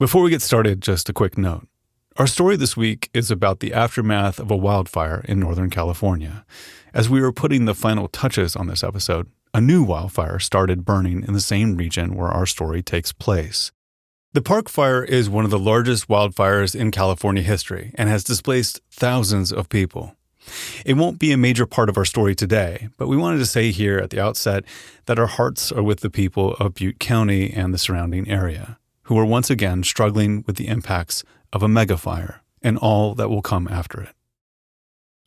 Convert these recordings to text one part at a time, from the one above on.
Before we get started, just a quick note. Our story this week is about the aftermath of a wildfire in Northern California. As we were putting the final touches on this episode, a new wildfire started burning in the same region where our story takes place. The Park Fire is one of the largest wildfires in California history and has displaced thousands of people. It won't be a major part of our story today, but we wanted to say here at the outset that our hearts are with the people of Butte County and the surrounding area, who are once again struggling with the impacts of a megafire and all that will come after it.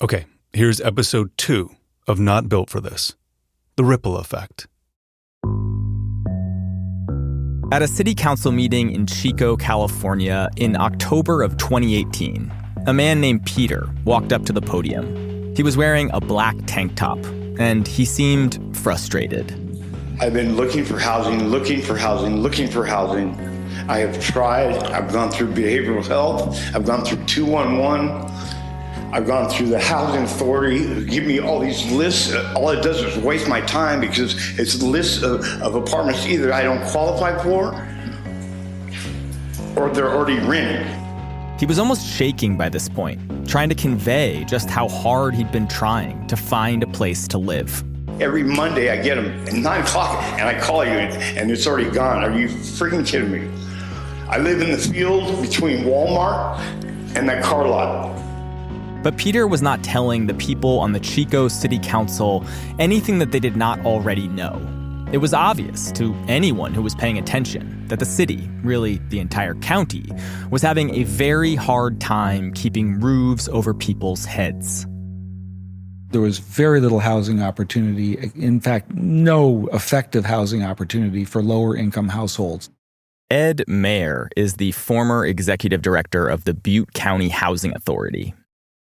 Okay, here's episode 2 of Not Built for This, The Ripple Effect. At a city council meeting in Chico, California in October of 2018, a man named Peter walked up to the podium. He was wearing a black tank top, and he seemed frustrated. I've been looking for housing. I have tried. I've gone through behavioral health. I've gone through 211. I've gone through the housing authority. Give me all these lists. All it does is waste my time because it's lists of apartments either I don't qualify for or they're already rented. He was almost shaking by this point, trying to convey just how hard he'd been trying to find a place to live. Every Monday I get them at 9 o'clock and I call you and it's already gone. Are you freaking kidding me? I live in the field between Walmart and that car lot. But Peter was not telling the people on the Chico City Council anything that they did not already know. It was obvious to anyone who was paying attention that the city, really the entire county, was having a very hard time keeping roofs over people's heads. There was very little housing opportunity, in fact, no effective housing opportunity for lower income households. Ed Mayer is the former executive director of the Butte County Housing Authority.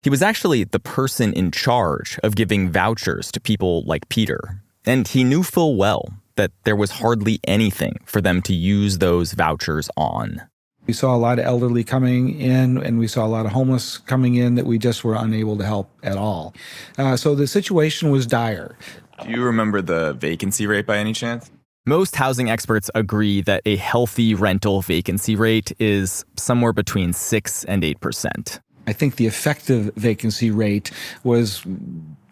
He was actually the person in charge of giving vouchers to people like Peter, and he knew full well that there was hardly anything for them to use those vouchers on. We saw a lot of elderly coming in, and we saw a lot of homeless coming in that we just were unable to help at all. So the situation was dire. Do you remember the vacancy rate by any chance? Most housing experts agree that a healthy rental vacancy rate is somewhere between 6 and 8%. I think the effective vacancy rate was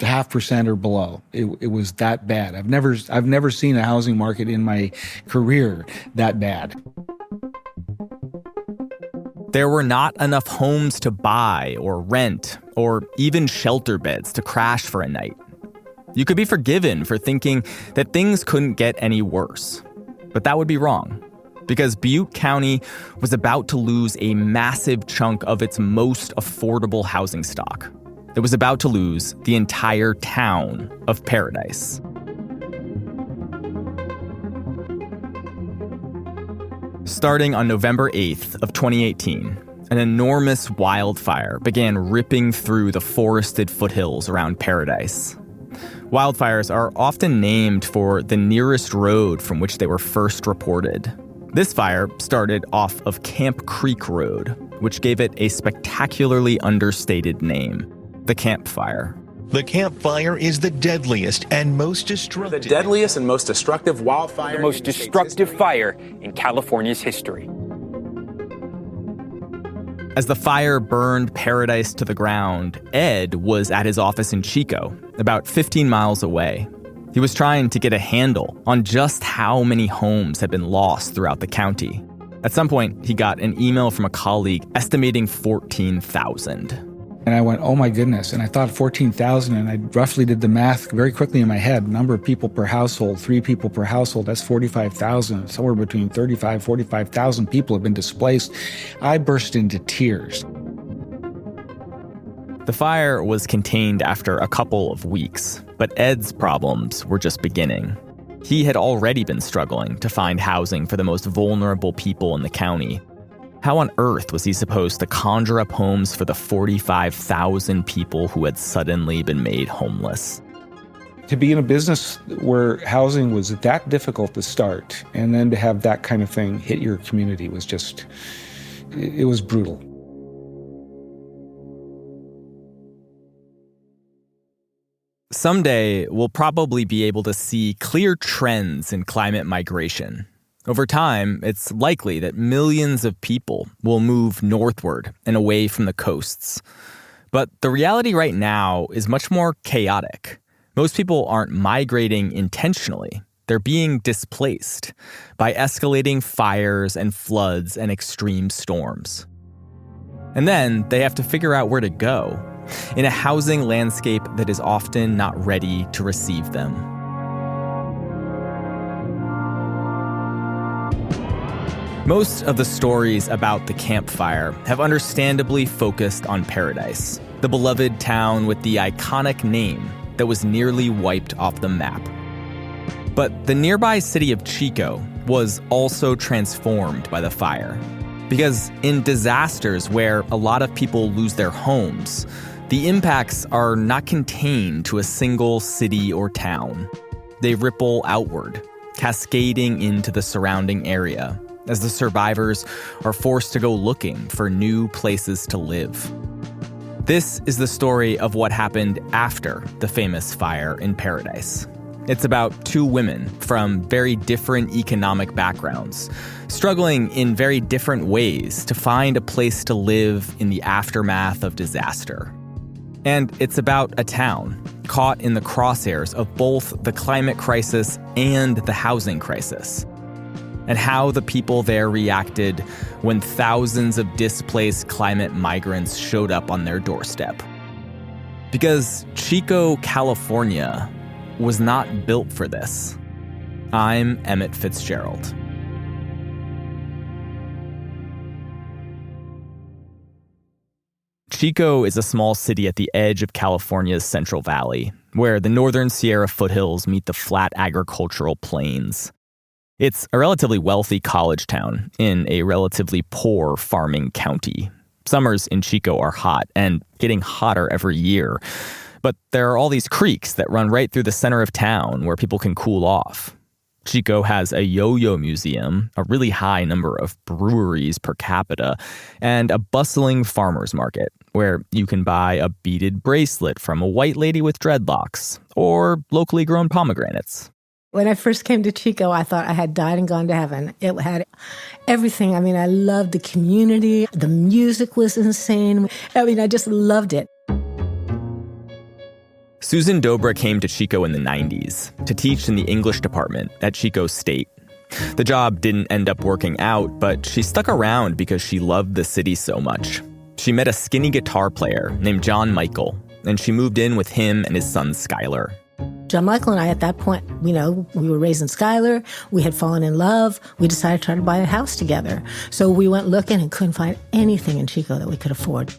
0.5% or below. It was that bad. I've never seen a housing market in my career that bad. There were not enough homes to buy or rent or even shelter beds to crash for a night. You could be forgiven for thinking that things couldn't get any worse. But that would be wrong, because Butte County was about to lose a massive chunk of its most affordable housing stock. It was about to lose the entire town of Paradise. Starting on November 8th of 2018, an enormous wildfire began ripping through the forested foothills around Paradise. Wildfires are often named for the nearest road from which they were first reported. This fire started off of Camp Creek Road, which gave it a spectacularly understated name, the Camp Fire. The Camp Fire is the deadliest and most destructive. The deadliest and most destructive wildfire. The most destructive fire in California's history. As the fire burned Paradise to the ground, Ed was at his office in Chico, about 15 miles away. He was trying to get a handle on just how many homes had been lost throughout the county. At some point, he got an email from a colleague estimating 14,000. And I went, oh my goodness. And I thought 14,000, and I roughly did the math very quickly in my head. Number of people per household, 3 people per household, that's 45,000. Somewhere between 35, 45,000 people have been displaced. I burst into tears. The fire was contained after a couple of weeks, but Ed's problems were just beginning. He had already been struggling to find housing for the most vulnerable people in the county. How on earth was he supposed to conjure up homes for the 45,000 people who had suddenly been made homeless? To be in a business where housing was that difficult to start, and then to have that kind of thing hit your community was just, it was brutal. Someday, we'll probably be able to see clear trends in climate migration. Over time, it's likely that millions of people will move northward and away from the coasts. But the reality right now is much more chaotic. Most people aren't migrating intentionally. They're being displaced by escalating fires and floods and extreme storms. And then they have to figure out where to go in a housing landscape that is often not ready to receive them. Most of the stories about the Camp Fire have understandably focused on Paradise, the beloved town with the iconic name that was nearly wiped off the map. But the nearby city of Chico was also transformed by the fire. Because in disasters where a lot of people lose their homes, the impacts are not contained to a single city or town. They ripple outward, cascading into the surrounding area, as the survivors are forced to go looking for new places to live. This is the story of what happened after the famous fire in Paradise. It's about two women from very different economic backgrounds, struggling in very different ways to find a place to live in the aftermath of disaster. And it's about a town caught in the crosshairs of both the climate crisis and the housing crisis, and how the people there reacted when thousands of displaced climate migrants showed up on their doorstep. Because Chico, California was not built for this. I'm Emmett Fitzgerald. Chico is a small city at the edge of California's Central Valley, where the northern Sierra foothills meet the flat agricultural plains. It's a relatively wealthy college town in a relatively poor farming county. Summers in Chico are hot and getting hotter every year. But there are all these creeks that run right through the center of town where people can cool off. Chico has a yo-yo museum, a really high number of breweries per capita, and a bustling farmer's market where you can buy a beaded bracelet from a white lady with dreadlocks or locally grown pomegranates. When I first came to Chico, I thought I had died and gone to heaven. It had everything. I mean, I loved the community. The music was insane. I mean, I just loved it. Susan Dobra came to Chico in the 90s to teach in the English department at Chico State. The job didn't end up working out, but she stuck around because she loved the city so much. She met a skinny guitar player named John Michael, and she moved in with him and his son Skylar. John Michael and I, at that point, we were raised in Schuyler. We had fallen in love. We decided to try to buy a house together. So we went looking and couldn't find anything in Chico that we could afford.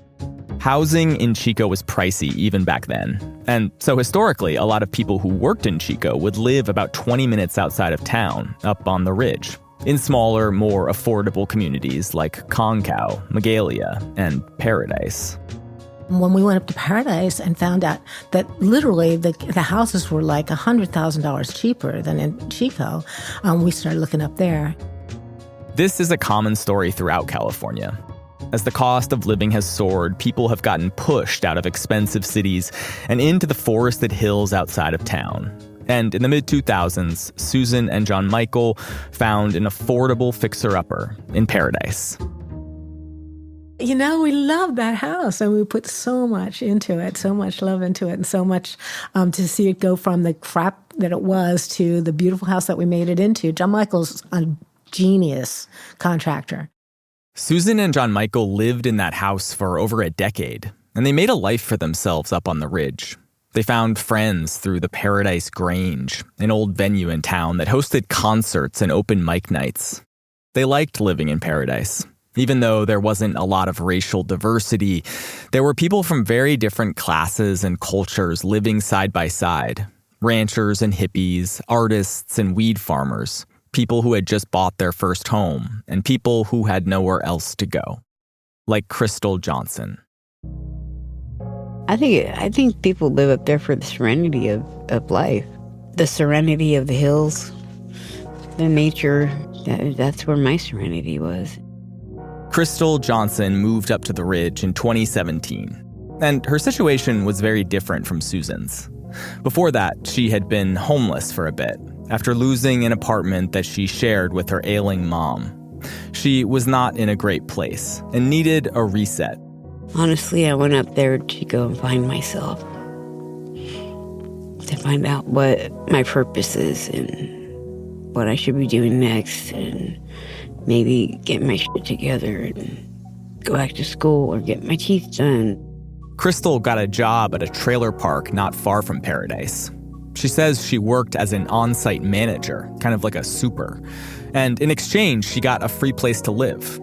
Housing in Chico was pricey even back then. And so historically, a lot of people who worked in Chico would live about 20 minutes outside of town, up on the ridge, in smaller, more affordable communities like Concow, Magalia, and Paradise. When we went up to Paradise and found out that literally the houses were like $100,000 cheaper than in Chico, we started looking up there. This is a common story throughout California. As the cost of living has soared, people have gotten pushed out of expensive cities and into the forested hills outside of town. And in the mid-2000s, Susan and John Michael found an affordable fixer-upper in Paradise. We loved that house, and we put so much into it, so much love into it, and so much to see it go from the crap that it was to the beautiful house that we made it into. John Michael's a genius contractor. Susan and John Michael lived in that house for over a decade, and they made a life for themselves up on the ridge. They found friends through the Paradise Grange, an old venue in town that hosted concerts and open mic nights. They liked living in Paradise. Even though there wasn't a lot of racial diversity, there were people from very different classes and cultures living side by side. Ranchers and hippies, artists and weed farmers, people who had just bought their first home, and people who had nowhere else to go. Like Crystal Johnson. I think people live up there for the serenity of life. The serenity of the hills, the nature, that's where my serenity was. Crystal Johnson moved up to the ridge in 2017, and her situation was very different from Susan's. Before that, she had been homeless for a bit, after losing an apartment that she shared with her ailing mom. She was not in a great place and needed a reset. Honestly, I went up there to go and find myself, to find out what my purpose is and what I should be doing next, and maybe get my shit together and go back to school or get my teeth done. Crystal got a job at a trailer park not far from Paradise. She says she worked as an on-site manager, kind of like a super. And in exchange, she got a free place to live.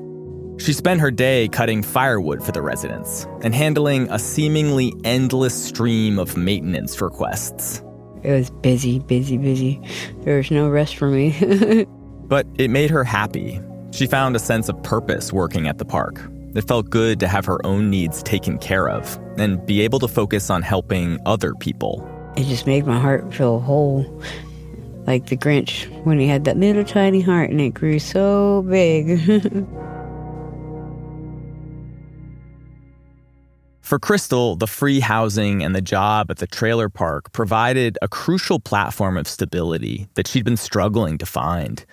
She spent her day cutting firewood for the residents and handling a seemingly endless stream of maintenance requests. It was busy, busy, busy. There was no rest for me. But it made her happy. She found a sense of purpose working at the park. It felt good to have her own needs taken care of and be able to focus on helping other people. It just made my heart feel whole, like the Grinch when he had that little tiny heart and it grew so big. For Crystal, the free housing and the job at the trailer park provided a crucial platform of stability that she'd been struggling to find.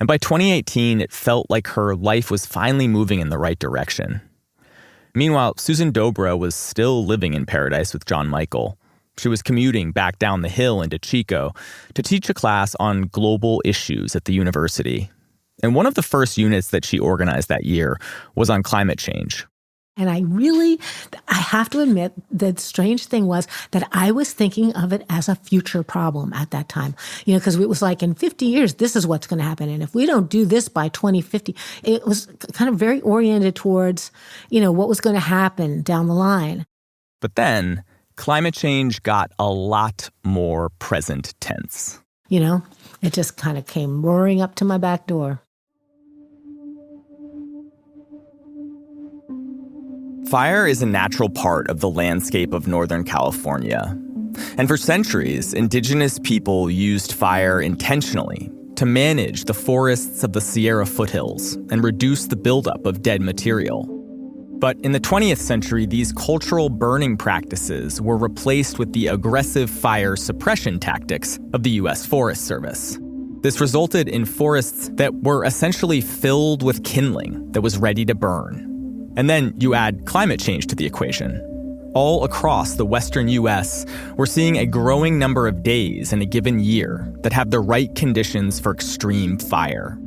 And by 2018, it felt like her life was finally moving in the right direction. Meanwhile, Susan Dobra was still living in Paradise with John Michael. She was commuting back down the hill into Chico to teach a class on global issues at the university. And one of the first units that she organized that year was on climate change. And I have to admit, the strange thing was that I was thinking of it as a future problem at that time. Because it was like in 50 years, this is what's going to happen. And if we don't do this by 2050, it was kind of very oriented towards, what was going to happen down the line. But then climate change got a lot more present tense. It just kind of came roaring up to my back door. Fire is a natural part of the landscape of Northern California. And for centuries, indigenous people used fire intentionally to manage the forests of the Sierra foothills and reduce the buildup of dead material. But in the 20th century, these cultural burning practices were replaced with the aggressive fire suppression tactics of the U.S. Forest Service. This resulted in forests that were essentially filled with kindling that was ready to burn. And then you add climate change to the equation. All across the western U.S., we're seeing a growing number of days in a given year that have the right conditions for extreme fire.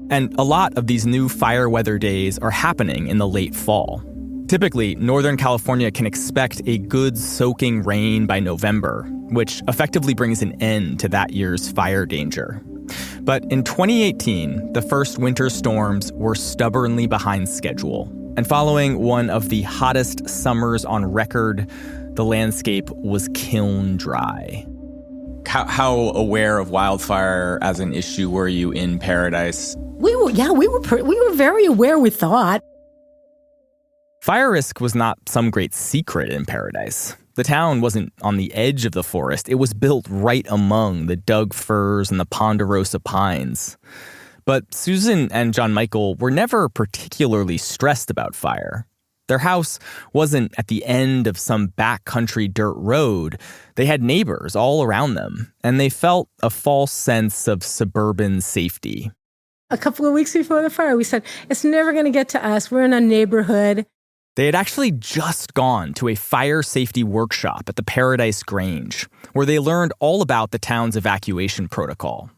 And a lot of these new fire weather days are happening in the late fall. Typically, Northern California can expect a good soaking rain by November, which effectively brings an end to that year's fire danger. But in 2018, the first winter storms were stubbornly behind schedule. And following one of the hottest summers on record, the landscape was kiln dry. How aware of wildfire as an issue were you in Paradise? We were very aware, we thought. Fire risk was not some great secret in Paradise. The town wasn't on the edge of the forest. It was built right among the Doug firs and the ponderosa pines. But Susan and John Michael were never particularly stressed about fire. Their house wasn't at the end of some backcountry dirt road. They had neighbors all around them, and they felt a false sense of suburban safety. A couple of weeks before the fire, we said, it's never going to get to us. We're in a neighborhood. They had actually just gone to a fire safety workshop at the Paradise Grange, where they learned all about the town's evacuation protocol.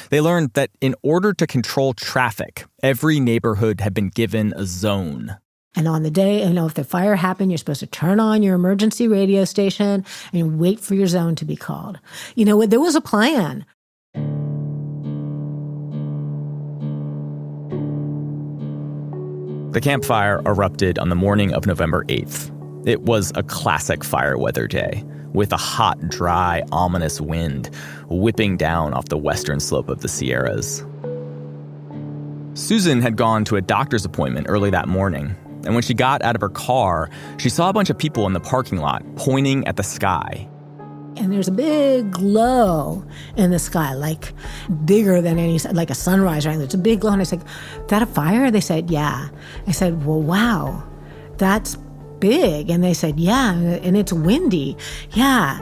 They learned that in order to control traffic, every neighborhood had been given a zone. And on the day, if the fire happened, you're supposed to turn on your emergency radio station and wait for your zone to be called. There was a plan. The campfire erupted on the morning of November 8th. It was a classic fire weather day, with a hot, dry, ominous wind whipping down off the western slope of the Sierras. Susan had gone to a doctor's appointment early that morning, and when she got out of her car, she saw a bunch of people in the parking lot pointing at the sky. And there's a big glow in the sky, like bigger than like a sunrise, right? There's a big glow, and I said, "Is that a fire?" They said, "Yeah." I said, "Well, wow, that's big." And they said, "Yeah, and it's windy." Yeah.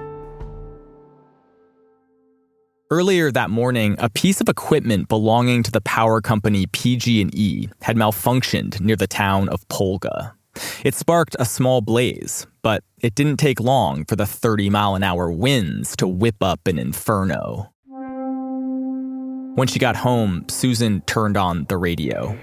Earlier that morning, a piece of equipment belonging to the power company PG&E had malfunctioned near the town of Polga. It sparked a small blaze, but it didn't take long for the 30-mile-an-hour winds to whip up an inferno. When she got home, Susan turned on the radio.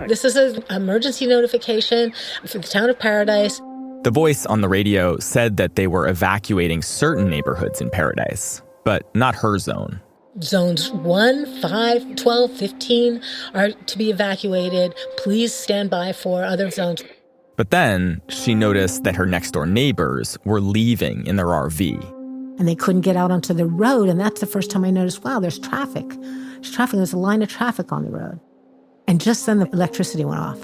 This is an emergency notification for the town of Paradise. The voice on the radio said that they were evacuating certain neighborhoods in Paradise, but not her zone. Zones 1, 5, 12, 15 are to be evacuated. Please stand by for other zones. But then she noticed that her next-door neighbors were leaving in their RV. And they couldn't get out onto the road, and that's the first time I noticed, wow, there's traffic. There's a line of traffic on the road. And just then the electricity went off.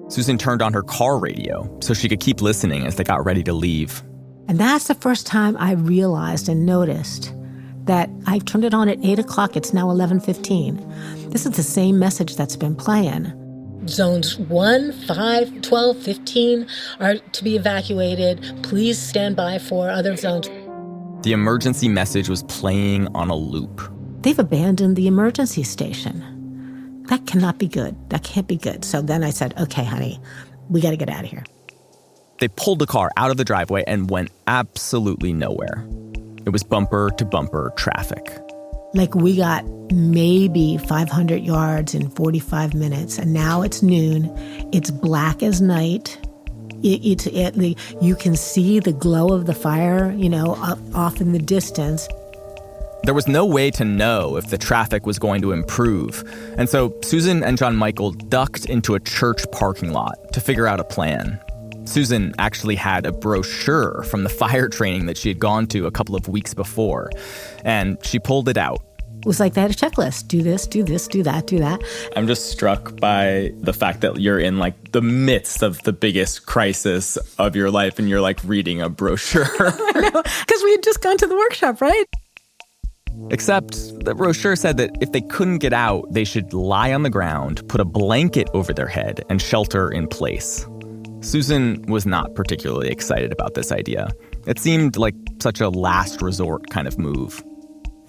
Susan turned on her car radio so she could keep listening as they got ready to leave. And that's the first time I realized and noticed that I turned it on at 8 o'clock. It's now 11:15. This is the same message that's been playing. Zones 1, 5, 12, 15 are to be evacuated. Please stand by for other zones. The emergency message was playing on a loop. They've abandoned the emergency station. That cannot be good. That can't be good. So then I said, okay, honey, we got to get out of here. They pulled the car out of the driveway and went absolutely nowhere. It was bumper-to-bumper traffic. Like we got maybe 500 yards in 45 minutes, and now it's noon. It's black as night. You can see the glow of the fire, off in the distance. There was no way to know if the traffic was going to improve, and so Susan and John Michael ducked into a church parking lot to figure out a plan. Susan actually had a brochure from the fire training that she had gone to a couple of weeks before, and she pulled it out. It was like they had a checklist. Do this, do that, do that. I'm just struck by the fact that you're in the midst of the biggest crisis of your life and you're reading a brochure. I know, because we had just gone to the workshop, right? Except the brochure said that if they couldn't get out, they should lie on the ground, put a blanket over their head, and shelter in place. Susan was not particularly excited about this idea. It seemed like such a last resort kind of move.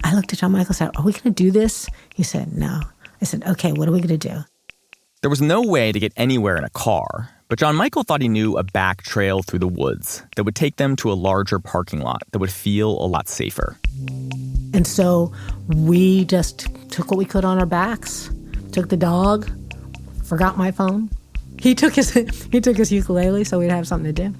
I looked at John Michael and said, are we going to do this? He said, no. I said, okay, what are we going to do? There was no way to get anywhere in a car, but John Michael thought he knew a back trail through the woods that would take them to a larger parking lot that would feel a lot safer. And so we just took what we could on our backs, took the dog, forgot my phone. He took his ukulele so we'd have something to do.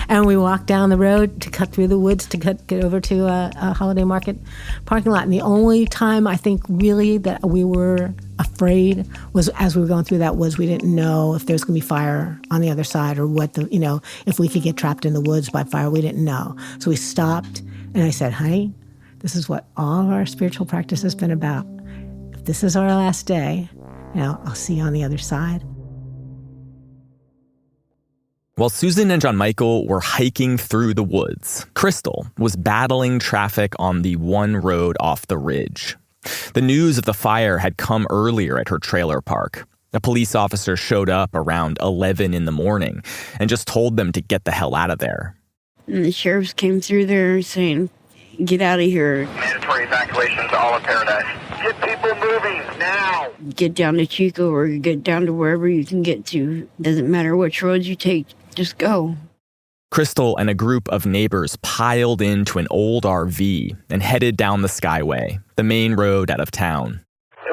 And we walked down the road to cut through the woods to get over to a Holiday Market parking lot. And the only time I think really that we were afraid was as we were going through that woods. We didn't know if there was going to be fire on the other side or if we could get trapped in the woods by fire. We didn't know. So we stopped and I said, honey, this is what all of our spiritual practice has been about. If this is our last day, I'll see you on the other side. While Susan and John Michael were hiking through the woods, Crystal was battling traffic on the one road off the ridge. The news of the fire had come earlier at her trailer park. A police officer showed up around 11 in the morning and just told them to get the hell out of there. And the sheriffs came through there saying, get out of here. Mandatory evacuation to all of Paradise. Get people moving now. Get down to Chico or get down to wherever you can get to. Doesn't matter which roads you take, just go. Crystal and a group of neighbors piled into an old RV and headed down the Skyway, the main road out of town.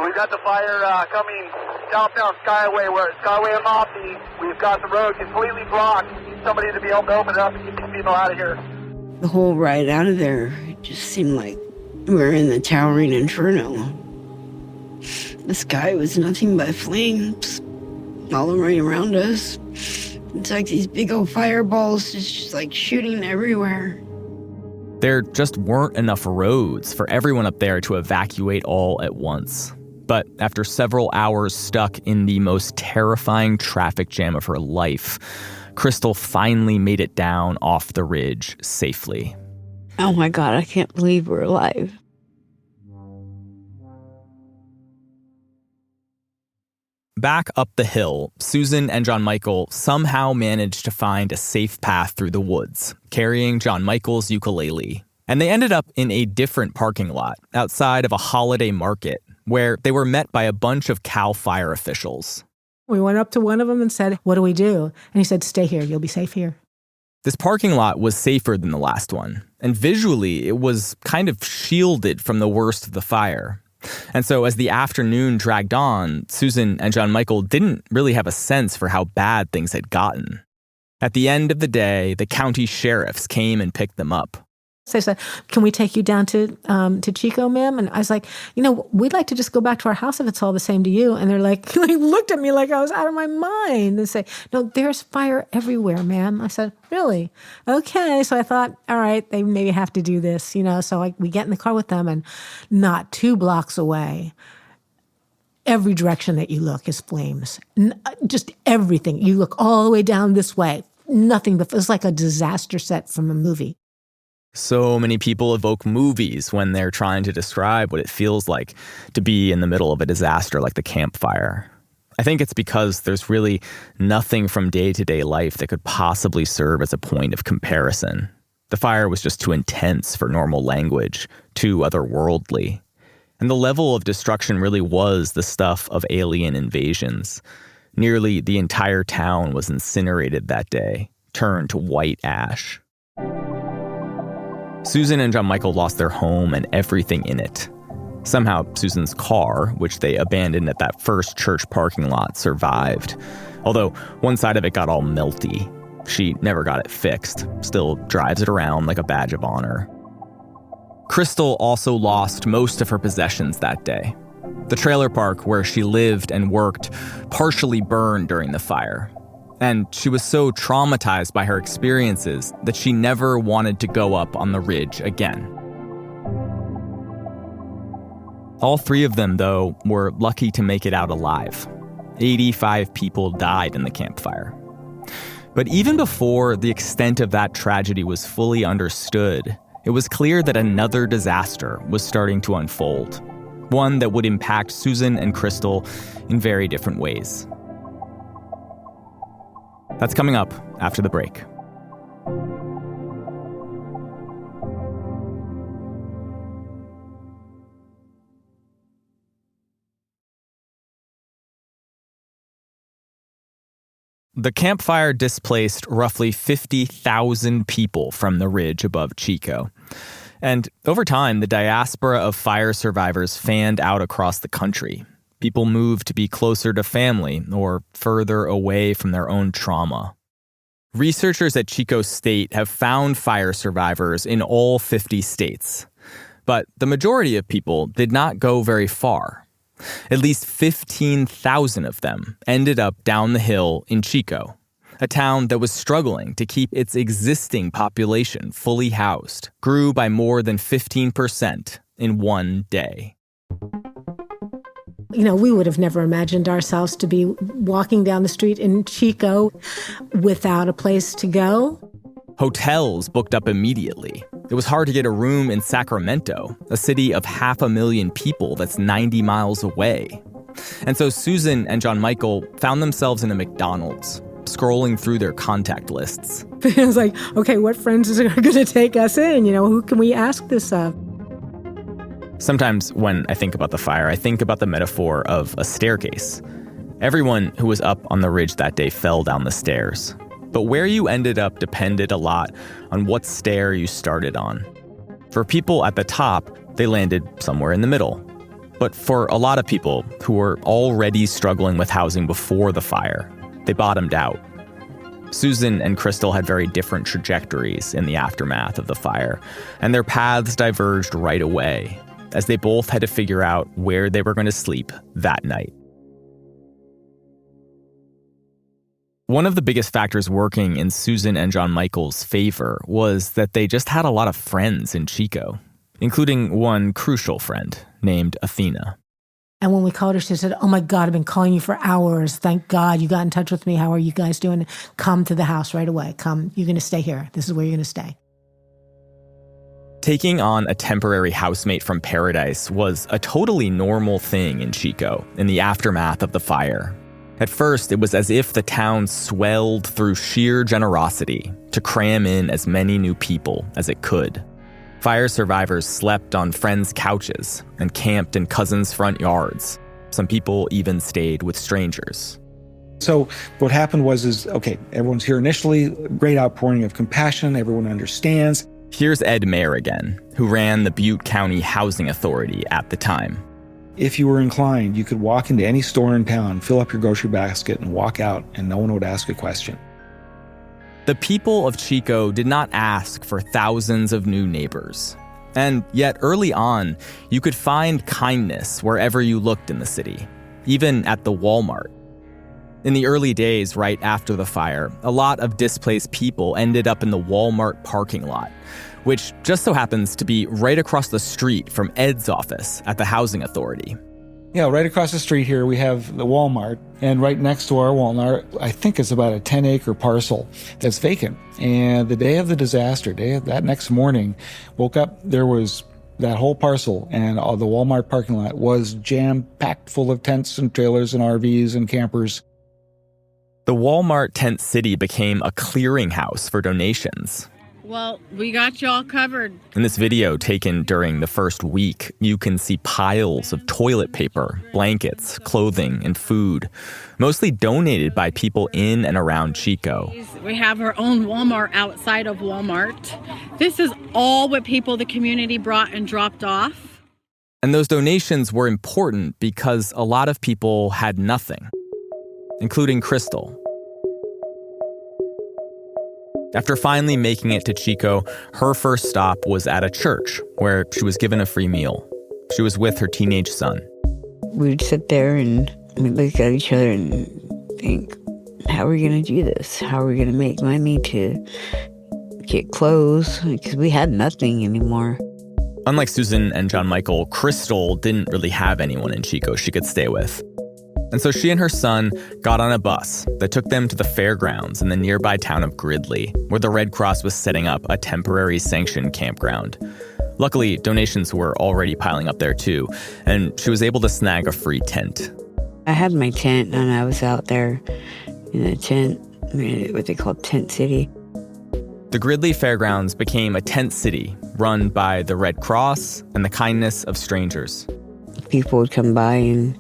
We've got the fire coming southbound Skyway, where Skyway and Mofty. We've got the road completely blocked. Need somebody to be able to open it up and get these people out of here. The whole ride out of there, it just seemed like we were in the towering inferno. The sky was nothing but flames all around us. It's like these big old fireballs just shooting everywhere. There just weren't enough roads for everyone up there to evacuate all at once. But after several hours stuck in the most terrifying traffic jam of her life, Crystal finally made it down off the ridge safely. Oh my God, I can't believe we're alive. Back up the hill, Susan and John Michael somehow managed to find a safe path through the woods, carrying John Michael's ukulele. And they ended up in a different parking lot outside of a holiday market where they were met by a bunch of CAL FIRE officials. We went up to one of them and said, "What do we do?" And he said, "Stay here. You'll be safe here." This parking lot was safer than the last one, and visually it was kind of shielded from the worst of the fire. And so as the afternoon dragged on, Susan and John Michael didn't really have a sense for how bad things had gotten. At the end of the day, the county sheriffs came and picked them up. So they said, "Can we take you down to Chico, ma'am?" And I was like, "We'd like to just go back to our house if it's all the same to you." And they're like looked at me like I was out of my mind and say, "No, there's fire everywhere, ma'am." I said, "Really? Okay." So I thought, all right, they maybe have to do this, So we get in the car with them, and not 2 blocks away, every direction that you look is flames. Just everything. You look all the way down this way, nothing but it's like a disaster set from a movie. So many people evoke movies when they're trying to describe what it feels like to be in the middle of a disaster like the Camp Fire. I think it's because there's really nothing from day-to-day life that could possibly serve as a point of comparison. The fire was just too intense for normal language, too otherworldly. And the level of destruction really was the stuff of alien invasions. Nearly the entire town was incinerated that day, turned to white ash. Susan and John Michael lost their home and everything in it. Somehow, Susan's car, which they abandoned at that first church parking lot, survived. Although one side of it got all melty. She never got it fixed, still drives it around like a badge of honor. Crystal also lost most of her possessions that day. The trailer park where she lived and worked partially burned during the fire. And she was so traumatized by her experiences that she never wanted to go up on the ridge again. All 3 of them, though, were lucky to make it out alive. 85 people died in the Camp Fire. But even before the extent of that tragedy was fully understood, it was clear that another disaster was starting to unfold. One that would impact Susan and Crystal in very different ways. That's coming up after the break. The Camp Fire displaced roughly 50,000 people from the ridge above Chico. And over time, the diaspora of fire survivors fanned out across the country. People moved to be closer to family or further away from their own trauma. Researchers at Chico State have found fire survivors in all 50 states. But the majority of people did not go very far. At least 15,000 of them ended up down the hill in Chico, a town that was struggling to keep its existing population fully housed, grew by more than 15% in one day. We would have never imagined ourselves to be walking down the street in Chico without a place to go. Hotels booked up immediately. It was hard to get a room in Sacramento, a city of 500,000 people that's 90 miles away. And so Susan and John Michael found themselves in a McDonald's, scrolling through their contact lists. It was like, okay, what friends are going to take us in? Who can we ask this of? Sometimes when I think about the fire, I think about the metaphor of a staircase. Everyone who was up on the ridge that day fell down the stairs. But where you ended up depended a lot on what stair you started on. For people at the top, they landed somewhere in the middle. But for a lot of people who were already struggling with housing before the fire, they bottomed out. Susan and Crystal had very different trajectories in the aftermath of the fire, and their paths diverged right away, as they both had to figure out where they were going to sleep that night. One of the biggest factors working in Susan and John Michael's favor was that they just had a lot of friends in Chico, including one crucial friend named Athena. And when we called her, she said, "Oh my God, I've been calling you for hours. Thank God you got in touch with me. How are you guys doing? Come to the house right away. Come, you're going to stay here. This is where you're going to stay." Taking on a temporary housemate from Paradise was a totally normal thing in Chico in the aftermath of the fire. At first, it was as if the town swelled through sheer generosity to cram in as many new people as it could. Fire survivors slept on friends' couches and camped in cousins' front yards. Some people even stayed with strangers. So what happened was, okay, everyone's here initially, great outpouring of compassion, everyone understands. Here's Ed Mayer again, who ran the Butte County Housing Authority at the time. If you were inclined, you could walk into any store in town, fill up your grocery basket, and walk out, and no one would ask a question. The people of Chico did not ask for thousands of new neighbors. And yet early on, you could find kindness wherever you looked in the city, even at the Walmart. In the early days, right after the fire, a lot of displaced people ended up in the Walmart parking lot, which just so happens to be right across the street from Ed's office at the Housing Authority. Yeah, right across the street here, we have the Walmart. And right next to our Walmart, I think it's about a 10-acre parcel that's vacant. And the day of the disaster, that next morning, woke up, there was that whole parcel, and all the Walmart parking lot was jam-packed full of tents and trailers and RVs and campers. The Walmart tent city became a clearinghouse for donations. Well, we got you all covered. In this video taken during the first week, you can see piles of toilet paper, blankets, clothing, and food, mostly donated by people in and around Chico. We have our own Walmart outside of Walmart. This is all what people, the community brought and dropped off. And those donations were important because a lot of people had nothing, including Crystal. After finally making it to Chico, her first stop was at a church where she was given a free meal. She was with her teenage son. We'd sit there and we'd look at each other and think, how are we going to do this? How are we going to make money to get clothes? Because we had nothing anymore. Unlike Susan and John Michael, Crystal didn't really have anyone in Chico she could stay with. And so she and her son got on a bus that took them to the fairgrounds in the nearby town of Gridley, where the Red Cross was setting up a temporary sanctioned campground. Luckily, donations were already piling up there too, and she was able to snag a free tent. I had my tent, and I was out there in a tent, what they call Tent City. The Gridley Fairgrounds became a tent city run by the Red Cross and the kindness of strangers. People would come by and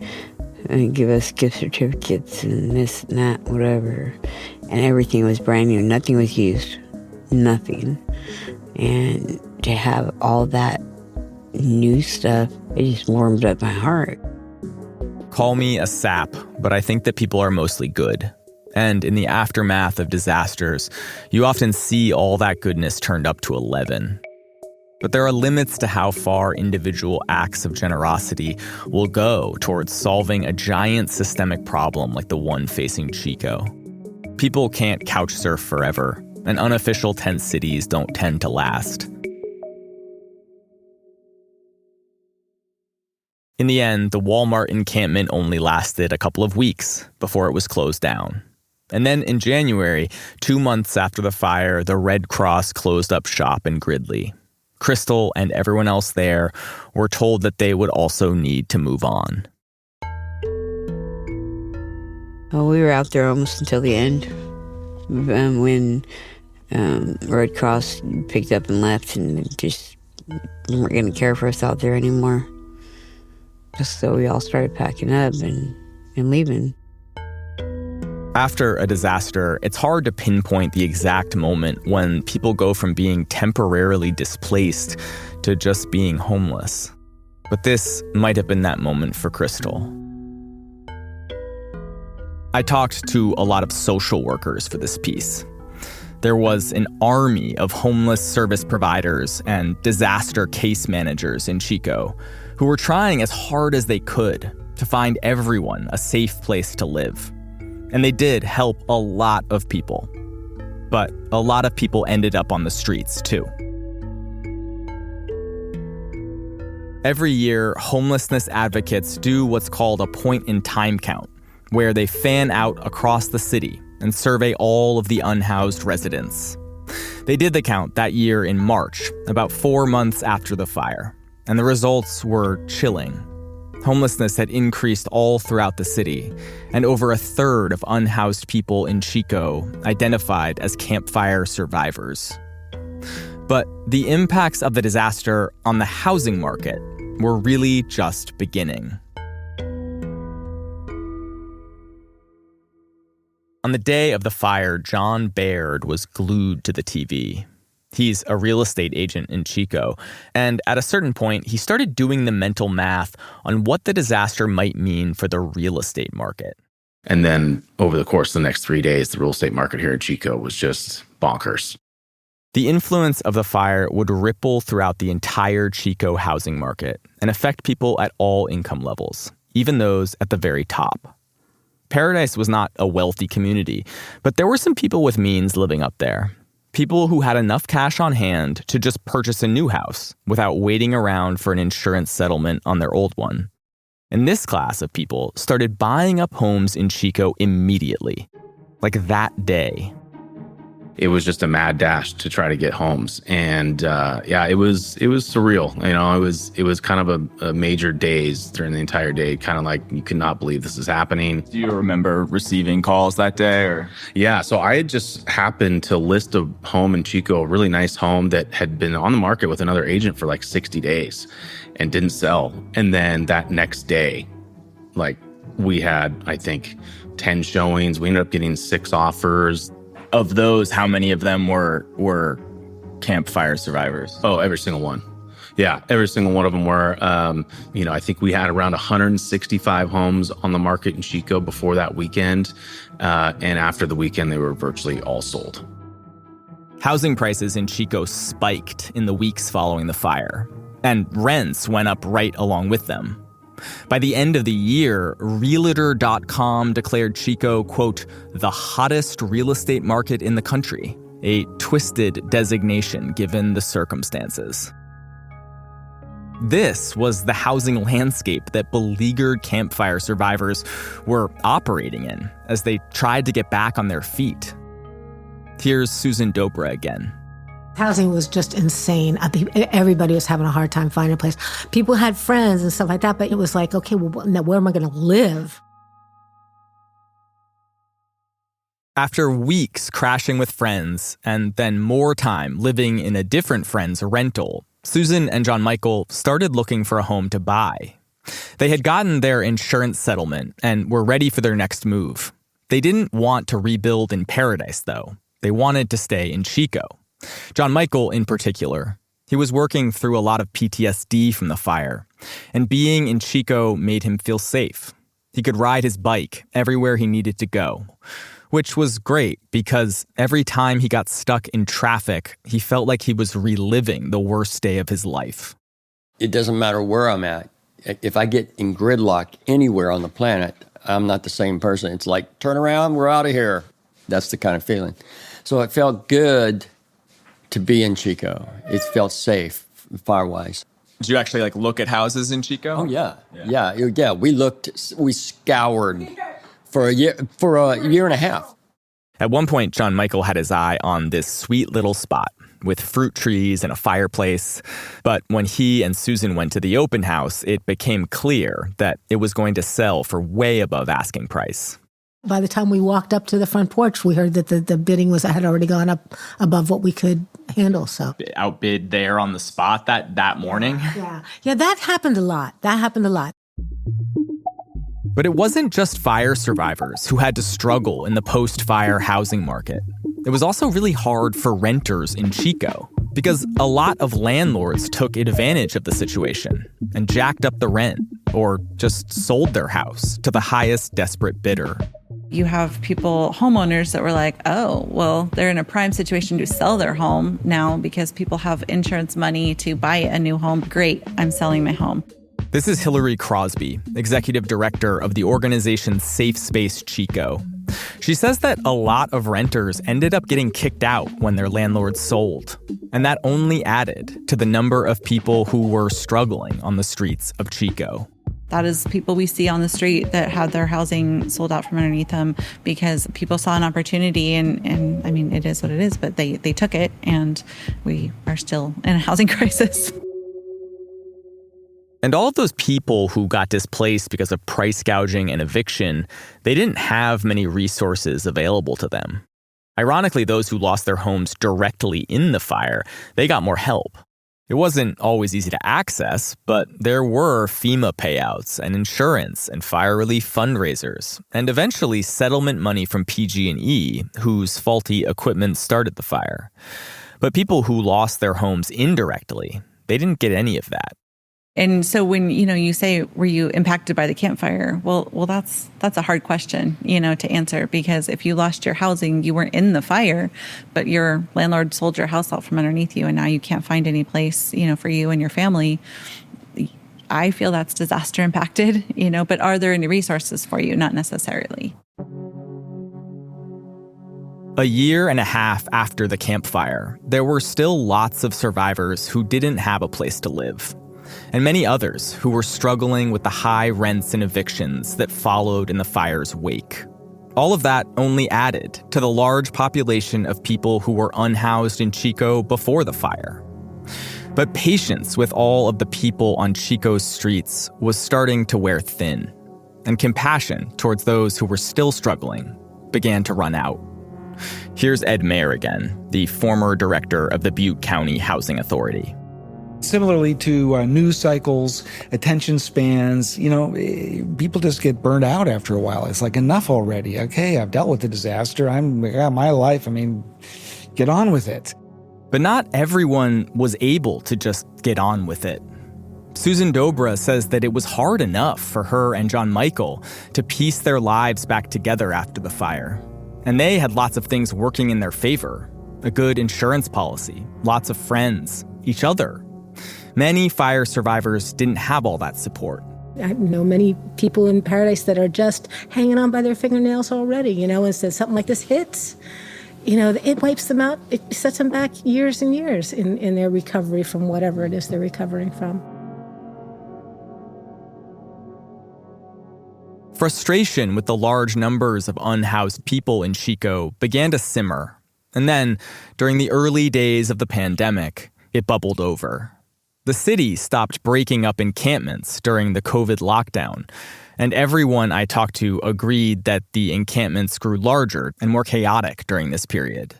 give us gift certificates and this and that, whatever. And everything was brand new. Nothing was used. Nothing. And to have all that new stuff, it just warmed up my heart. Call me a sap, but I think that people are mostly good. And in the aftermath of disasters, you often see all that goodness turned up to 11. But there are limits to how far individual acts of generosity will go towards solving a giant systemic problem like the one facing Chico. People can't couch surf forever, and unofficial tent cities don't tend to last. In the end, the Walmart encampment only lasted a couple of weeks before it was closed down. And then in January, 2 months after the fire, the Red Cross closed up shop in Gridley. Crystal and everyone else there were told that they would also need to move on. Well, we were out there almost until the end when Red Cross picked up and left and just weren't going to care for us out there anymore. Just so we all started packing up and leaving. After a disaster, it's hard to pinpoint the exact moment when people go from being temporarily displaced to just being homeless. But this might have been that moment for Crystal. I talked to a lot of social workers for this piece. There was an army of homeless service providers and disaster case managers in Chico who were trying as hard as they could to find everyone a safe place to live. And they did help a lot of people. But a lot of people ended up on the streets, too. Every year, homelessness advocates do what's called a point-in-time count, where they fan out across the city and survey all of the unhoused residents. They did the count that year in March, about 4 months after the fire, and the results were chilling. Homelessness had increased all throughout the city, and over a third of unhoused people in Chico identified as campfire survivors. But the impacts of the disaster on the housing market were really just beginning. On the day of the fire, John Baird was glued to the TV. He's a real estate agent in Chico, and at a certain point, he started doing the mental math on what the disaster might mean for the real estate market. And then over the course of the next 3 days, the real estate market here in Chico was just bonkers. The influence of the fire would ripple throughout the entire Chico housing market and affect people at all income levels, even those at the very top. Paradise was not a wealthy community, but there were some people with means living up there. People who had enough cash on hand to just purchase a new house without waiting around for an insurance settlement on their old one. And this class of people started buying up homes in Chico immediately, like that day. It was just a mad dash to try to get homes. And it was surreal. You know, it was kind of a major daze during the entire day, kind of like you could not believe this is happening. Do you remember receiving calls that day? Or Yeah, so I had just happened to list a home in Chico, a really nice home that had been on the market with another agent for like 60 days and didn't sell. And then that next day, like we had, I think, 10 showings. We ended up getting 6 offers. Of those, how many of them were campfire survivors? Oh, every single one. Yeah, every single one of them were. I think we had around 165 homes on the market in Chico before that weekend. And after the weekend, they were virtually all sold. Housing prices in Chico spiked in the weeks following the fire, and rents went up right along with them. By the end of the year, Realtor.com declared Chico, quote, the hottest real estate market in the country, a twisted designation given the circumstances. This was the housing landscape that beleaguered campfire survivors were operating in as they tried to get back on their feet. Here's Susan Dobra again. Housing was just insane. Everybody was having a hard time finding a place. People had friends and stuff like that, but it was like, okay, well, now where am I going to live? After weeks crashing with friends and then more time living in a different friend's rental, Susan and John Michael started looking for a home to buy. They had gotten their insurance settlement and were ready for their next move. They didn't want to rebuild in Paradise, though. They wanted to stay in Chico. John Michael, in particular, he was working through a lot of PTSD from the fire, and being in Chico made him feel safe. He could ride his bike everywhere he needed to go, which was great because every time he got stuck in traffic, he felt like he was reliving the worst day of his life. It doesn't matter where I'm at. If I get in gridlock anywhere on the planet, I'm not the same person. It's like, turn around, we're out of here. That's the kind of feeling. So it felt good to be in Chico. It felt safe, fire-wise. Did you actually look at houses in Chico? Oh yeah. We scoured for a year and a half. At one point, John Michael had his eye on this sweet little spot with fruit trees and a fireplace. But when he and Susan went to the open house, it became clear that it was going to sell for way above asking price. By the time we walked up to the front porch, we heard that the bidding had already gone up above what we could handle. So outbid there on the spot that morning? Yeah, that happened a lot. But it wasn't just fire survivors who had to struggle in the post-fire housing market. It was also really hard for renters in Chico because a lot of landlords took advantage of the situation and jacked up the rent or just sold their house to the highest desperate bidder. You have homeowners that were like, oh, well, they're in a prime situation to sell their home now because people have insurance money to buy a new home. Great, I'm selling my home. This is Hillary Crosby, executive director of the organization Safe Space Chico. She says that a lot of renters ended up getting kicked out when their landlords sold. And that only added to the number of people who were struggling on the streets of Chico. That is people we see on the street that had their housing sold out from underneath them because people saw an opportunity and I mean, it is what it is, but they took it and we are still in a housing crisis. And all of those people who got displaced because of price gouging and eviction, they didn't have many resources available to them. Ironically, those who lost their homes directly in the fire, they got more help. It wasn't always easy to access, but there were FEMA payouts and insurance and fire relief fundraisers, and eventually settlement money from PG&E, whose faulty equipment started the fire. But people who lost their homes indirectly, they didn't get any of that. And so when, you say, were you impacted by the campfire? Well, that's a hard question, to answer, because if you lost your housing, you weren't in the fire, but your landlord sold your house out from underneath you and now you can't find any place, for you and your family. I feel that's disaster impacted, but are there any resources for you? Not necessarily. A year and a half after the campfire, there were still lots of survivors who didn't have a place to live, and many others who were struggling with the high rents and evictions that followed in the fire's wake. All of that only added to the large population of people who were unhoused in Chico before the fire. But patience with all of the people on Chico's streets was starting to wear thin, and compassion towards those who were still struggling began to run out. Here's Ed Mayer again, the former director of the Butte County Housing Authority. Similarly to news cycles, attention spans, people just get burned out after a while. It's like, enough already. Okay, I've dealt with the disaster. I got my life. Get on with it. But not everyone was able to just get on with it. Susan Dobra says that it was hard enough for her and John Michael to piece their lives back together after the fire. And they had lots of things working in their favor. A good insurance policy, lots of friends, each other. Many fire survivors didn't have all that support. I know many people in Paradise that are just hanging on by their fingernails already, as something like this hits. It wipes them out. It sets them back years and years in their recovery from whatever it is they're recovering from. Frustration with the large numbers of unhoused people in Chico began to simmer. And then, during the early days of the pandemic, it bubbled over. The city stopped breaking up encampments during the COVID lockdown, and everyone I talked to agreed that the encampments grew larger and more chaotic during this period.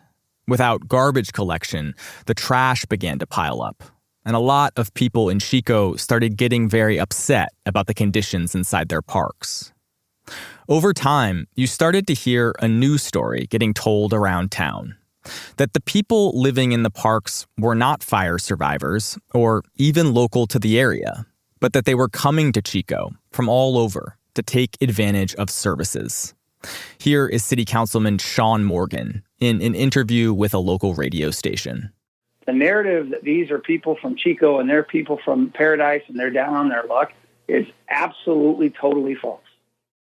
Without garbage collection, the trash began to pile up, and a lot of people in Chico started getting very upset about the conditions inside their parks. Over time, you started to hear a news story getting told around town. That the people living in the parks were not fire survivors or even local to the area, but that they were coming to Chico from all over to take advantage of services. Here is City Councilman Sean Morgan in an interview with a local radio station. The narrative that these are people from Chico and they're people from Paradise and they're down on their luck is absolutely, totally false.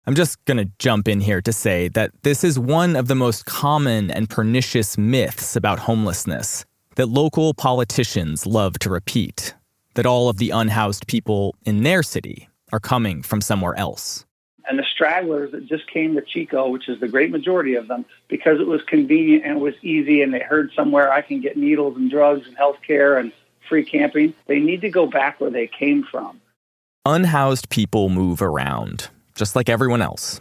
I'm just going to jump in here to say that this is one of the most common and pernicious myths about homelessness that local politicians love to repeat, that all of the unhoused people in their city are coming from somewhere else. And the stragglers that just came to Chico, which is the great majority of them, because it was convenient and it was easy and they heard somewhere I can get needles and drugs and health care and free camping, they need to go back where they came from. Unhoused people move around, just like everyone else.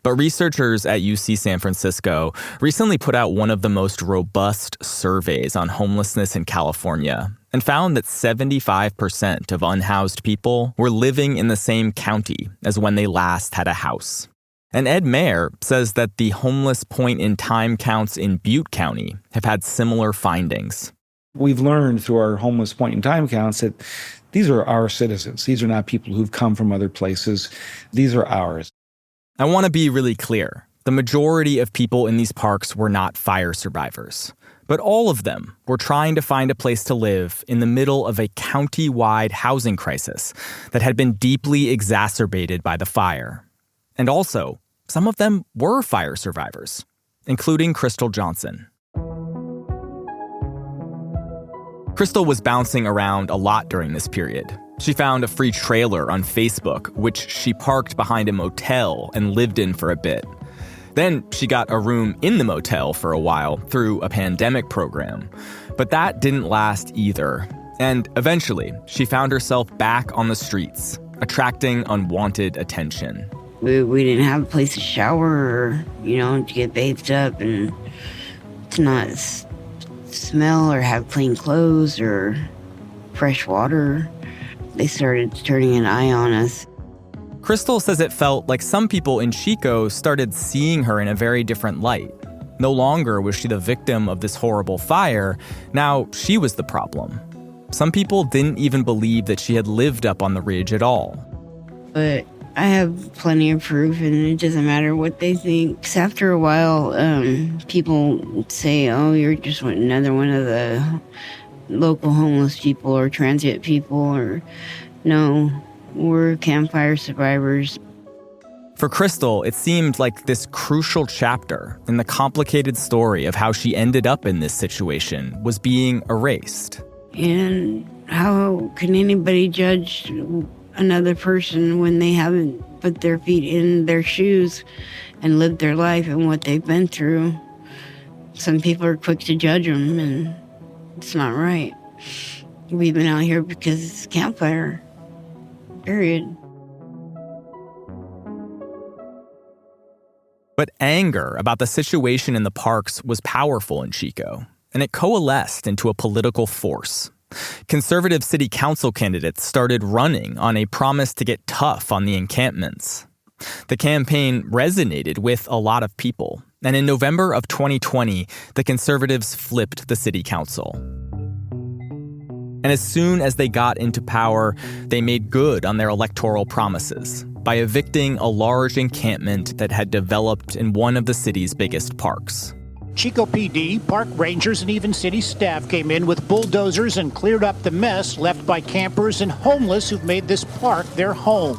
But researchers at UC San Francisco recently put out one of the most robust surveys on homelessness in California and found that 75% of unhoused people were living in the same county as when they last had a house. And Ed Mayer says that the homeless point-in-time counts in Butte County have had similar findings. We've learned through our homeless point-in-time counts that these are our citizens. These are not people who've come from other places. These are ours. I want to be really clear. The majority of people in these parks were not fire survivors, but all of them were trying to find a place to live in the middle of a county-wide housing crisis that had been deeply exacerbated by the fire. And also, some of them were fire survivors, including Crystal Johnson. Crystal was bouncing around a lot during this period. She found a free trailer on Facebook, which she parked behind a motel and lived in for a bit. Then she got a room in the motel for a while through a pandemic program. But that didn't last either. And eventually, she found herself back on the streets, attracting unwanted attention. We didn't have a place to shower or, to get bathed up. And to not smell or have clean clothes or fresh water. They started turning an eye on us. Crystal says it felt like some people in Chico started seeing her in a very different light. No longer was she the victim of this horrible fire. Now she was the problem. Some people didn't even believe that she had lived up on the ridge at all. But I have plenty of proof, and it doesn't matter what they think. 'Cause after a while, people say, oh, you're just another one of the local homeless people or transient people, or no, we're campfire survivors. For Crystal, it seemed like this crucial chapter in the complicated story of how she ended up in this situation was being erased. And how can anybody judge another person when they haven't put their feet in their shoes and lived their life and what they've been through? Some people are quick to judge them, and it's not right. We've been out here because it's campfire, period. But anger about the situation in the parks was powerful in Chico, and it coalesced into a political force. Conservative city council candidates started running on a promise to get tough on the encampments. The campaign resonated with a lot of people, and in November of 2020, the conservatives flipped the city council. And as soon as they got into power, they made good on their electoral promises by evicting a large encampment that had developed in one of the city's biggest parks. Chico PD, park rangers, and even city staff came in with bulldozers and cleared up the mess left by campers and homeless who've made this park their home.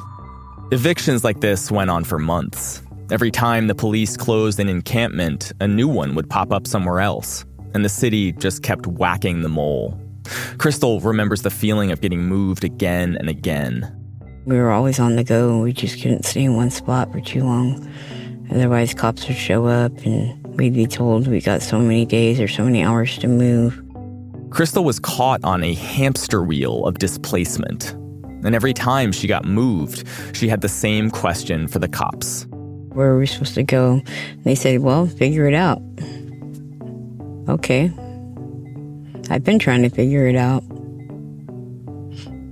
Evictions like this went on for months. Every time the police closed an encampment, a new one would pop up somewhere else, and the city just kept whacking the mole. Crystal remembers the feeling of getting moved again and again. We were always on the go, and we just couldn't stay in one spot for too long. Otherwise, cops would show up, and we'd be told we got so many days or so many hours to move. Crystal was caught on a hamster wheel of displacement. And every time she got moved, she had the same question for the cops. Where were we supposed to go? They said, well, figure it out. Okay. I've been trying to figure it out.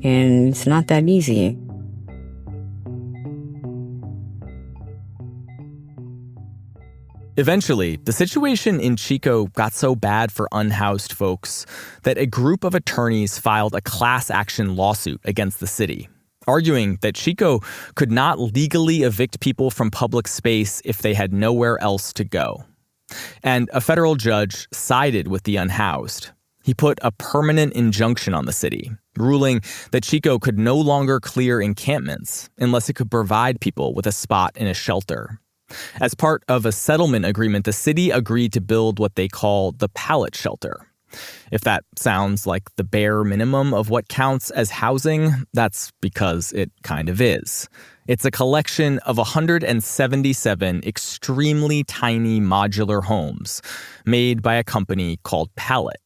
And it's not that easy. Eventually, the situation in Chico got so bad for unhoused folks that a group of attorneys filed a class action lawsuit against the city, arguing that Chico could not legally evict people from public space if they had nowhere else to go. And a federal judge sided with the unhoused. He put a permanent injunction on the city, ruling that Chico could no longer clear encampments unless it could provide people with a spot in a shelter. As part of a settlement agreement, the city agreed to build what they call the pallet shelter. If that sounds like the bare minimum of what counts as housing, that's because it kind of is. It's a collection of 177 extremely tiny modular homes made by a company called Pallet.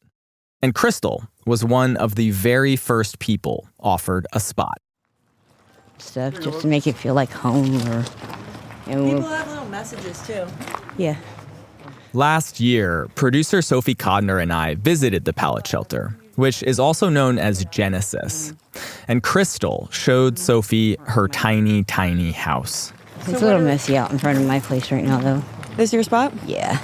And Crystal was one of the very first people offered a spot. Stuff just to make it feel like home. People have little messages too. Yeah. Last year, producer Sophie Codner and I visited the pallet shelter, which is also known as Genesis. And Crystal showed Sophie her tiny, tiny house. It's a little messy out in front of my place right now, though. This your spot? Yeah.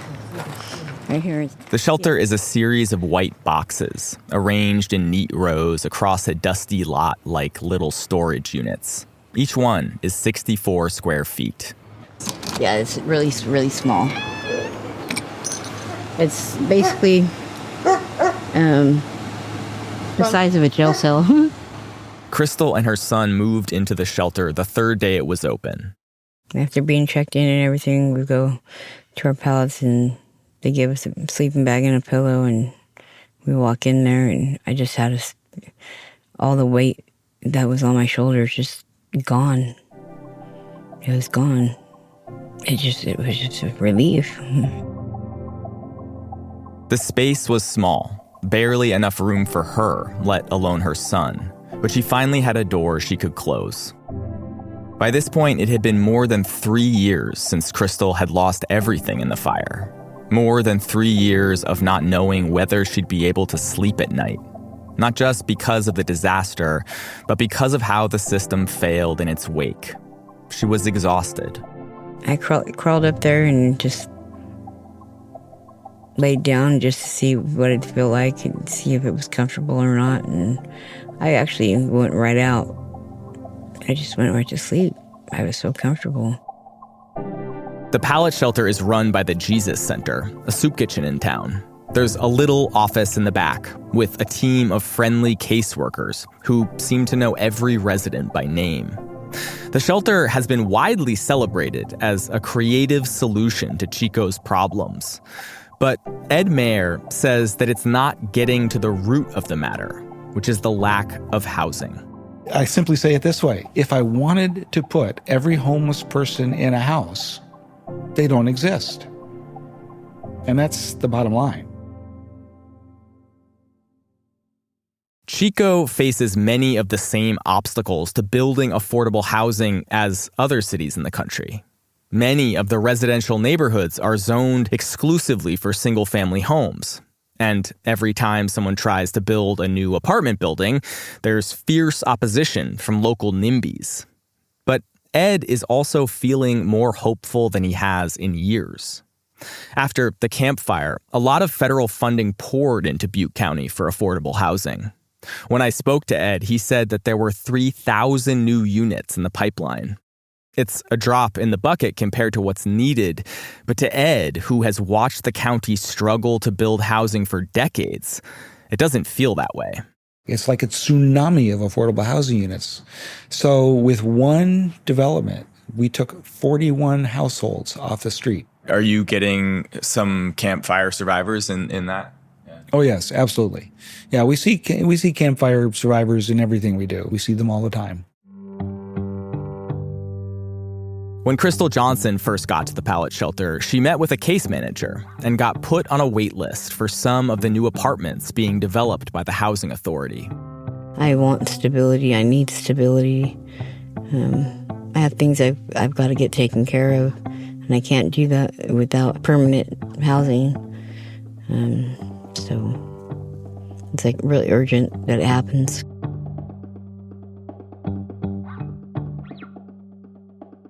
Right here. The shelter is a series of white boxes, arranged in neat rows across a dusty lot like little storage units. Each one is 64 square feet. Yeah, it's really, really small. It's basically the size of a jail cell. Crystal and her son moved into the shelter the third day it was open. After being checked in and everything, we go to our pallets and they give us a sleeping bag and a pillow, and we walk in there, and I just had all the weight that was on my shoulders just gone. It was gone. It was just a relief. The space was small, barely enough room for her, let alone her son, but she finally had a door she could close. By this point, it had been more than 3 years since Crystal had lost everything in the fire. More than 3 years of not knowing whether she'd be able to sleep at night. Not just because of the disaster, but because of how the system failed in its wake. She was exhausted. I crawled up there and just laid down just to see what it'd feel like and see if it was comfortable or not. And I actually went right out. I just went right to sleep. I was so comfortable. The pallet shelter is run by the Jesus Center, a soup kitchen in town. There's a little office in the back with a team of friendly caseworkers who seem to know every resident by name. The shelter has been widely celebrated as a creative solution to Chico's problems. But Ed Mayer says that it's not getting to the root of the matter, which is the lack of housing. I simply say it this way. If I wanted to put every homeless person in a house, they don't exist. And that's the bottom line. Chico faces many of the same obstacles to building affordable housing as other cities in the country. Many of the residential neighborhoods are zoned exclusively for single-family homes. And every time someone tries to build a new apartment building, there's fierce opposition from local NIMBYs. But Ed is also feeling more hopeful than he has in years. After the Camp Fire, a lot of federal funding poured into Butte County for affordable housing. When I spoke to Ed, he said that there were 3,000 new units in the pipeline. It's a drop in the bucket compared to what's needed, but to Ed, who has watched the county struggle to build housing for decades, it doesn't feel that way. It's like a tsunami of affordable housing units. So with one development, we took 41 households off the street. Are you getting some Camp Fire survivors in that? Yeah. Oh, yes, absolutely. Yeah, we see Camp Fire survivors in everything we do. We see them all the time. When Crystal Johnson first got to the pallet shelter, she met with a case manager and got put on a wait list for some of the new apartments being developed by the housing authority. I want stability. I need stability. I have things I've got to get taken care of, and I can't do that without permanent housing. So it's like really urgent that it happens.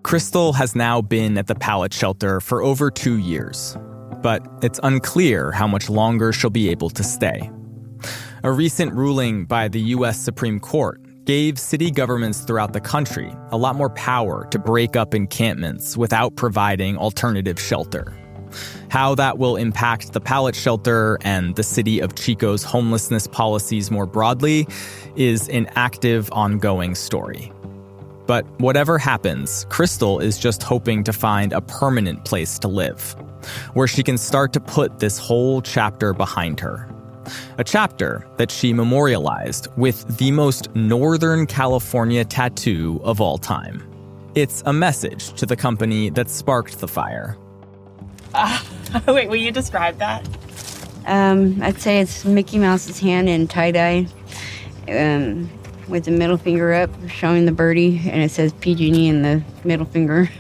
Crystal has now been at the pallet shelter for over 2 years, but it's unclear how much longer she'll be able to stay. A recent ruling by the U.S. Supreme Court gave city governments throughout the country a lot more power to break up encampments without providing alternative shelter. How that will impact the pallet shelter and the city of Chico's homelessness policies more broadly is an active, ongoing story. But whatever happens, Crystal is just hoping to find a permanent place to live, where she can start to put this whole chapter behind her. A chapter that she memorialized with the most Northern California tattoo of all time. It's a message to the company that sparked the fire. Wait, will you describe that? I'd say it's Mickey Mouse's hand in tie-dye. With the middle finger up, showing the birdie, and it says PG&E in the middle finger.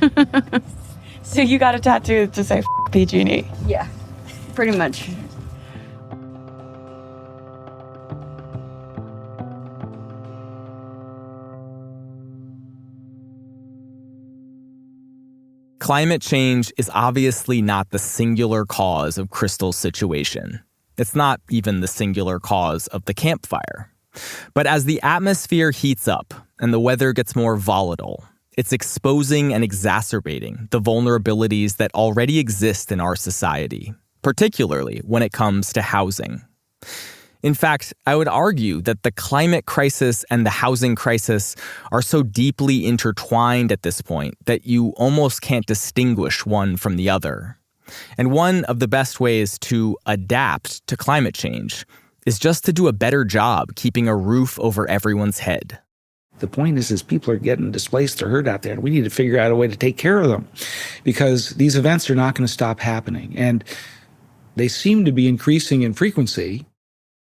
So you got a tattoo to say PG&E? Yeah, pretty much. Climate change is obviously not the singular cause of Crystal's situation. It's not even the singular cause of the Camp Fire. But as the atmosphere heats up and the weather gets more volatile, it's exposing and exacerbating the vulnerabilities that already exist in our society, particularly when it comes to housing. In fact, I would argue that the climate crisis and the housing crisis are so deeply intertwined at this point that you almost can't distinguish one from the other. And one of the best ways to adapt to climate change is just to do a better job keeping a roof over everyone's head. The point is people are getting displaced or hurt out there, and we need to figure out a way to take care of them because these events are not going to stop happening, and they seem to be increasing in frequency.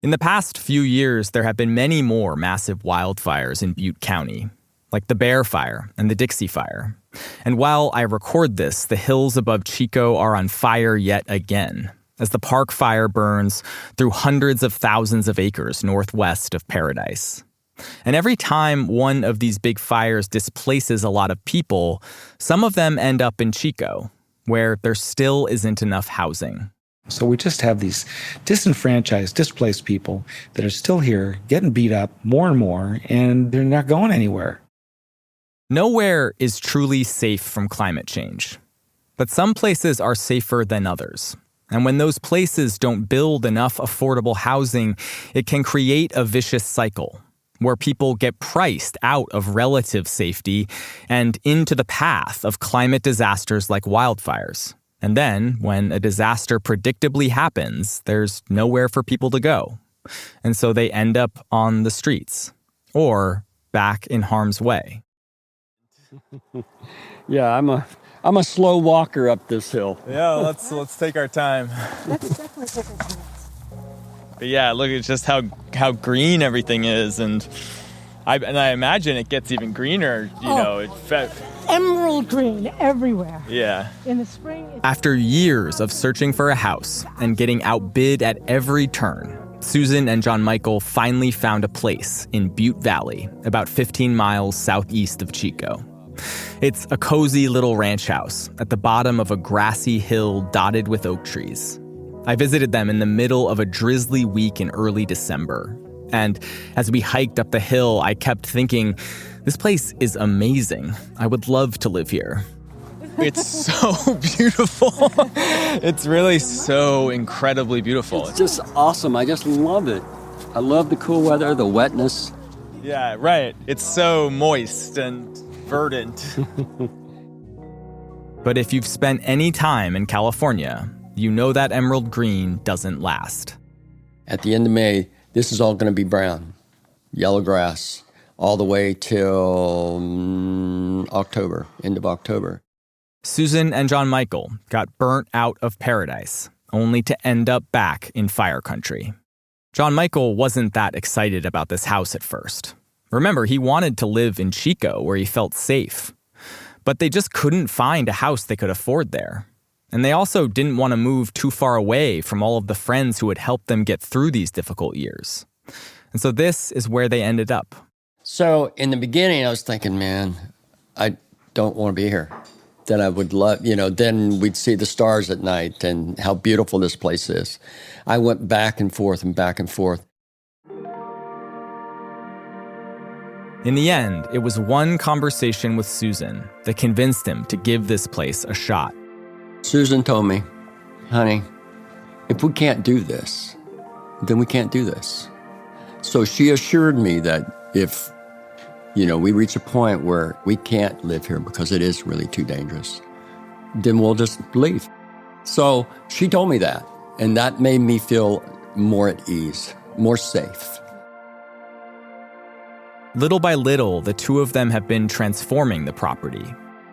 In the past few years, there have been many more massive wildfires in Butte County, like the Bear Fire and the Dixie Fire. And while I record this, the hills above Chico are on fire yet again, as the park fire burns through hundreds of thousands of acres northwest of Paradise. And every time one of these big fires displaces a lot of people, some of them end up in Chico, where there still isn't enough housing. So we just have these disenfranchised, displaced people that are still here, getting beat up more and more, and they're not going anywhere. Nowhere is truly safe from climate change, but some places are safer than others. And when those places don't build enough affordable housing, it can create a vicious cycle where people get priced out of relative safety and into the path of climate disasters like wildfires. And then, when a disaster predictably happens, there's nowhere for people to go. And so they end up on the streets or back in harm's way. Yeah, I'm a slow walker up this hill. Yeah, let's take our time. Let's definitely take a chance. But yeah, look at just how green everything is, and I imagine it gets even greener. Emerald green everywhere. Yeah. In the spring. After years of searching for a house and getting outbid at every turn, Susan and John Michael finally found a place in Butte Valley, about 15 miles southeast of Chico. It's a cozy little ranch house at the bottom of a grassy hill dotted with oak trees. I visited them in the middle of a drizzly week in early December. And as we hiked up the hill, I kept thinking, this place is amazing. I would love to live here. It's so beautiful. It's really so incredibly beautiful. It's just awesome. I just love it. I love the cool weather, the wetness. Yeah, right. It's so moist and verdant. But if you've spent any time in California, you know that emerald green doesn't last. At the end of May, this is all going to be brown, yellow grass, all the way till October, end of October. Susan and John Michael got burnt out of Paradise, only to end up back in fire country. John Michael wasn't that excited about this house at first. Remember, he wanted to live in Chico, where he felt safe. But they just couldn't find a house they could afford there. And they also didn't want to move too far away from all of the friends who had helped them get through these difficult years. And so this is where they ended up. So in the beginning, I was thinking, man, I don't want to be here. That I would love, then we'd see the stars at night and how beautiful this place is. I went back and forth and back and forth. In the end, it was one conversation with Susan that convinced him to give this place a shot. Susan told me, honey, if we can't do this, then we can't do this. So she assured me that if, we reach a point where we can't live here because it is really too dangerous, then we'll just leave. So she told me that, and that made me feel more at ease, more safe. Little by little, the two of them have been transforming the property.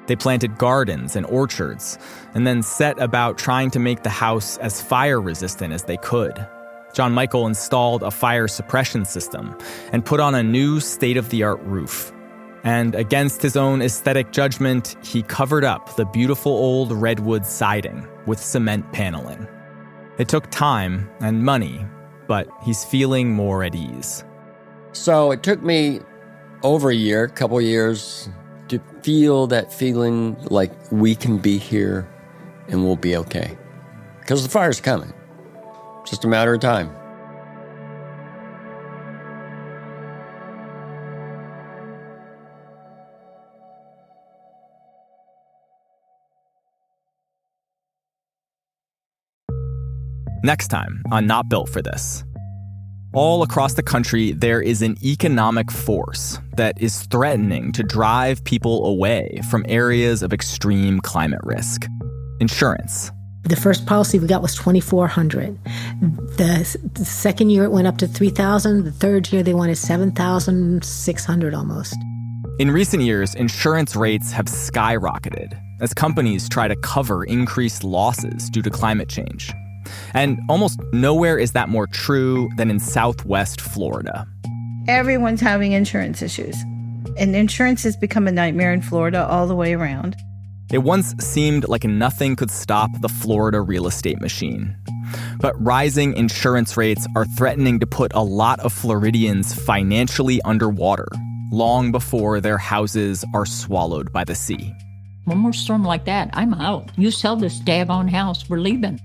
They planted gardens and orchards, and then set about trying to make the house as fire-resistant as they could. John Michael installed a fire suppression system and put on a new state-of-the-art roof. And against his own aesthetic judgment, he covered up the beautiful old redwood siding with cement paneling. It took time and money, but he's feeling more at ease. So it took me over a year, couple years, to feel that feeling like we can be here and we'll be okay. Because the fire's coming. It's just a matter of time. Next time on Not Built for This. All across the country, there is an economic force that is threatening to drive people away from areas of extreme climate risk. Insurance. The first policy we got was $2,400. The second year it went up to $3,000. The third year they wanted $7,600 almost. In recent years, insurance rates have skyrocketed as companies try to cover increased losses due to climate change. And almost nowhere is that more true than in Southwest Florida. Everyone's having insurance issues. And insurance has become a nightmare in Florida all the way around. It once seemed like nothing could stop the Florida real estate machine. But rising insurance rates are threatening to put a lot of Floridians financially underwater, long before their houses are swallowed by the sea. One more storm like that, I'm out. You sell this daggone house, we're leaving.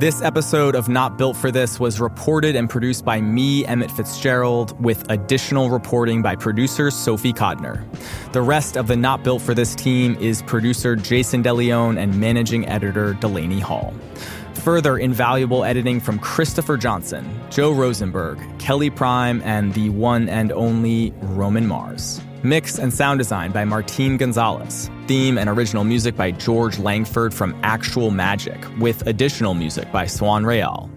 This episode of Not Built for This was reported and produced by me, Emmett Fitzgerald, with additional reporting by producer Sophie Codner. The rest of the Not Built for This team is producer Jason DeLeon and managing editor Delaney Hall. Further invaluable editing from Christopher Johnson, Joe Rosenberg, Kelly Prime, and the one and only Roman Mars. Mix and sound design by Martín Gonzalez. Theme and original music by George Langford from Actual Magic, with additional music by Swan Real.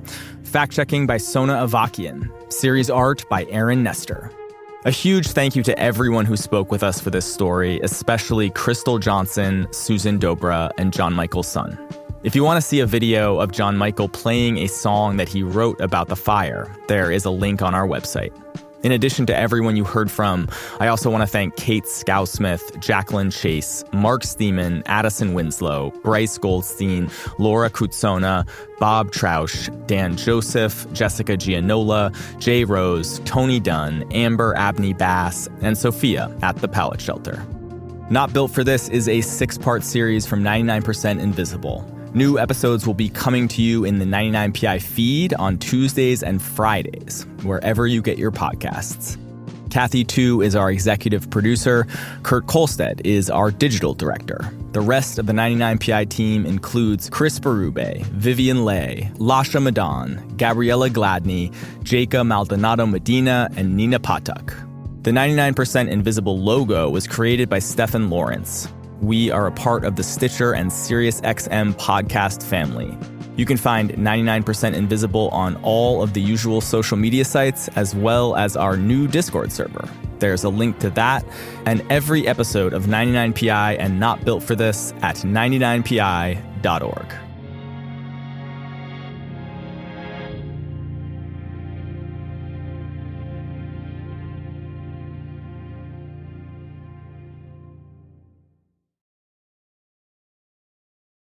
Fact-checking by Sona Avakian. Series art by Aaron Nestor. A huge thank you to everyone who spoke with us for this story, especially Crystal Johnson, Susan Dobra, and John Michael Sun. If you want to see a video of John Michael playing a song that he wrote about the fire, there is a link on our website. In addition to everyone you heard from, I also want to thank Kate Scousmith, Jacqueline Chase, Mark Steeman, Addison Winslow, Bryce Goldstein, Laura Kutsona, Bob Trausch, Dan Joseph, Jessica Gianola, Jay Rose, Tony Dunn, Amber Abney Bass, and Sophia at the Pallet Shelter. Not Built for This is a 6-part series from 99% Invisible. New episodes will be coming to you in the 99PI feed on Tuesdays and Fridays, wherever you get your podcasts. Kathy Tu is our executive producer. Kurt Kolstad is our digital director. The rest of the 99PI team includes Chris Berube, Vivian Lay, Lasha Madan, Gabriella Gladney, Jacob Maldonado Medina, and Nina Patak. The 99% Invisible logo was created by Stefan Lawrence. We are a part of the Stitcher and SiriusXM podcast family. You can find 99% Invisible on all of the usual social media sites, as well as our new Discord server. There's a link to that and every episode of 99PI and Not Built for This at 99pi.org.